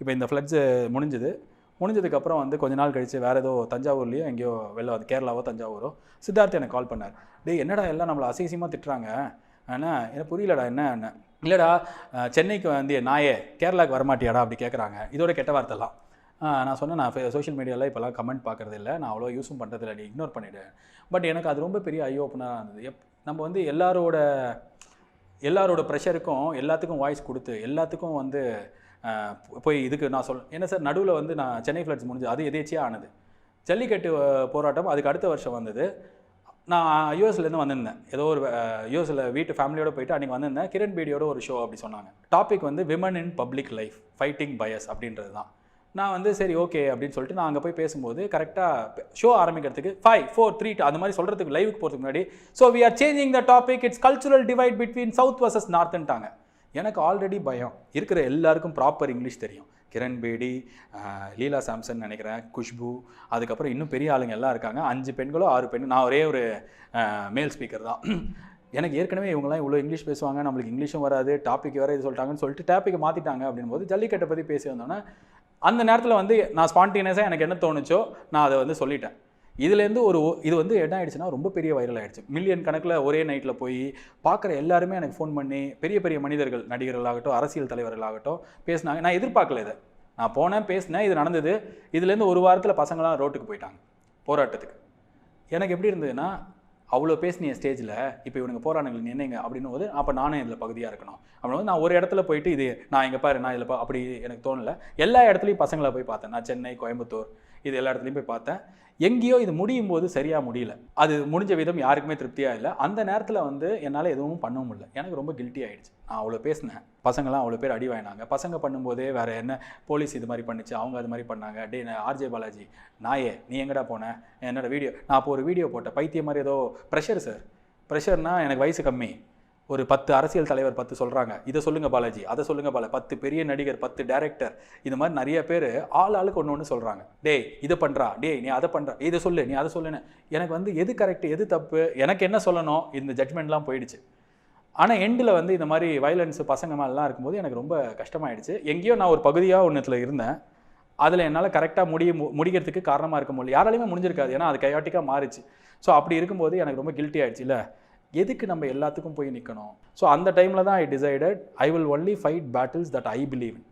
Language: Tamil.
இப்போ இந்த ஃப்ளட்ஸு முடிஞ்சதுக்கப்புறம் வந்து கொஞ்ச நாள் கழிச்சு வேறு ஏதோ தஞ்சாவூர்லேயோ எங்கேயோ வெளில வந்து கேரளாவோ தஞ்சாவூரோ சித்தார்த் எனக்கு கால் பண்ணார். டேய் என்னடா எல்லாம் நம்மளை அசிங்கமாக திட்டுறாங்க, ஆனால் எனக்கு புரியலடா என்ன இல்லைடா சென்னைக்கு வந்து நாயே கேரளாவுக்கு வரமாட்டியாடா அப்படி கேட்குறாங்க. இதோட கெட்ட வார்த்தைலாம் நான் சொன்னேன், நான் சோஷியல் மீடியாவில் இப்போலாம் கமெண்ட் பார்க்குறது இல்லை, நான் அவ்வளோ யூஸும் பண்ணுறதில்ல, நீ இக்னோர் பண்ணிவிடு. பட் எனக்கு அது ரொம்ப பெரிய ஐ ஓப்பனாக இருந்தது. நம்ம வந்து எல்லாரோட ப்ரெஷருக்கும் எல்லாத்துக்கும் வாய்ஸ் கொடுத்து எல்லாத்துக்கும் வந்து போய் இதுக்கு நான் என்ன சார் நடுவில் வந்து நான் சென்னை ஃப்ளட்ஸ் முடிஞ்சு அது எதேச்சியாக ஆனது. ஜல்லிக்கட்டு போராட்டம் அதுக்கு அடுத்த வருஷம் வந்தது. நான் யூஎஸ்லேருந்து வந்திருந்தேன், ஏதோ ஒரு யூஎஸில் வீட்டு ஃபேமிலியோடு போயிட்டு அன்றைக்கி வந்திருந்தேன். கிரண் பேடியோட ஒரு ஷோ அப்படி சொன்னாங்க. டாபிக் வந்து women in public life fighting bias அப்படின்றது தான். நான் வந்து சரி ஓகே அப்படின்னு சொல்லிட்டு நான் அங்கே போய் பேசும்போது கரெக்டாக ஷோ ஆரம்பிக்கிறதுக்கு 5 4 3 2 அந்த மாதிரி சொல்கிறதுக்கு லைவுக்கு போகிறதுக்கு முன்னாடி so we are changing the topic, it's cultural divide between south versus நார்த்துன்ட்டாங்க. எனக்கு ஆல்ரெடி பயம். இருக்கிற எல்லாருக்கும் ப்ராப்பர் இங்கிலீஷ் தெரியும். கிரண் பேடி, லீலா சாம்சன் நினைக்கிறேன், குஷ்பு, அதுக்கப்புறம் இன்னும் பெரிய ஆளுங்க எல்லாம் இருக்காங்க. 5 பெண்களோ 6 பெண்கள், நான் ஒரே ஒரு மேல் ஸ்பீக்கர் தான். எனக்கு ஏற்கனவே இவங்களாம் இவ்வளோ இங்கிலீஷ் பேசுவாங்க, நம்மளுக்கு இங்கிலீஷும் வராது, டாபிக் வேறு இது சொல்லிட்டாங்கன்னு சொல்லிட்டு டாப்பிக்கை மாற்றிட்டாங்க. அப்படின்போது ஜல்லிக்கட்டை பற்றி பேசி வந்தோன்னே அந்த நேரத்தில் வந்து நான் ஸ்பான்டேனியஸாக எனக்கு என்ன தோணுச்சோ நான் அதை வந்து சொல்லிட்டேன். இதுலேருந்து இது வந்து என்ன ஆகிடுச்சுன்னா ரொம்ப பெரிய வைரல் ஆகிடுச்சு. மில்லியன் கணக்கில் ஒரே நைட்டில் போய் பார்க்குற எல்லாருமே எனக்கு ஃபோன் பண்ணி பெரிய பெரிய மனிதர்கள், நடிகர்களாகட்டும் அரசியல் தலைவர்களாகட்டும் பேசினாங்க. நான் எதிர்பார்க்கல இதை. நான் போனேன், பேசினேன், இது நடந்தது. இதுலேருந்து ஒரு வாரத்தில் பசங்களாம் ரோட்டுக்கு போயிட்டாங்க போராட்டத்துக்கு. எனக்கு எப்படி இருந்ததுன்னா, அவ்வளோ பேசினிய ஸ்டேஜில் இப்போ இவனுங்க போராட்டங்கள் என்னங்க அப்படின்னும் போது அப்போ நானும் இதில் பகுதியாக இருக்கணும் அப்படின்னு வந்து நான் ஒரு இடத்துல போயிட்டு இது நான் இங்கே பாரு நான் இதில் அப்படி எனக்கு தோணலை. எல்லா இடத்துலையும் பசங்களை போய் பார்த்தேன். நான் சென்னை, கோயம்புத்தூர், இது எல்லா இடத்துலையும் போய் பார்த்தேன். எங்கேயோ இது முடியும் போது சரியாக முடியல. அது முடிஞ்ச விதம் யாருக்குமே திருப்தியாக இல்லை. அந்த நேரத்தில் வந்து என்னால் எதுவும் பண்ணவும் முடியல. எனக்கு ரொம்ப கில்ட்டி ஆகிடுச்சு. நான் அவ்வளோ பேசினேன், பசங்களாம் அவ்வளோ பேர் அடி வாங்கினாங்க. பசங்க பண்ணும்போதே வேறு என்ன போலீஸ் இது மாதிரி பண்ணிச்சு, அவங்க அது மாதிரி பண்ணாங்க. டே ஆர்ஜே பாலாஜி நாயே நீ எங்கடா போனேன், என்னோட வீடியோ நான் அப்போ ஒரு வீடியோ போட்டேன், பைத்தியம் மாதிரி ஏதோ ப்ரெஷர் சார், ப்ரெஷர்னால் எனக்கு வயசு கம்மி, ஒரு 10 அரசியல் தலைவர் 10 சொல்கிறாங்க, இதை சொல்லுங்கள் பாலாஜி, அதை சொல்லுங்கள் 10 பெரிய நடிகர், 10 டேரக்டர், இது மாதிரி நிறைய பேர் ஆளுக்கு ஒன்று சொல்கிறாங்க. டேய் இதை பண்ணுறா, டேய் நீ அதை பண்ணுறா, இதை சொல்லு, நீ அதை சொல்லுன்னு. எனக்கு வந்து எது கரெக்டு எது தப்பு, எனக்கு என்ன சொல்லணும், இந்த ஜட்மெண்ட்லாம் போயிடுச்சு. ஆனால் எண்டில் வந்து இந்த மாதிரி வயலன்ஸு பசங்க மேலாம் இருக்கும்போது எனக்கு ரொம்ப கஷ்டமாயிடுச்சு. எங்கேயோ நான் ஒரு பகுதியாக ஒன்றுத்தில் இருந்தேன், அதில் என்னால் கரெக்டாக முடிக்கிறதுக்கு காரணமாக இருக்க முடியல. யாராலையுமே முடிஞ்சிருக்காது, ஏன்னா அது கையாட்டிக்காக மாறிச்சு. ஸோ அப்படி இருக்கும்போது எனக்கு ரொம்ப கில்ட்டி ஆகிடுச்சு. இல்லை எதுக்கு நம்ம எல்லாத்துக்கும் போய் நிற்கணும். ஸோ அந்த டைமில் தான் I decided I will only fight battles that I believe in.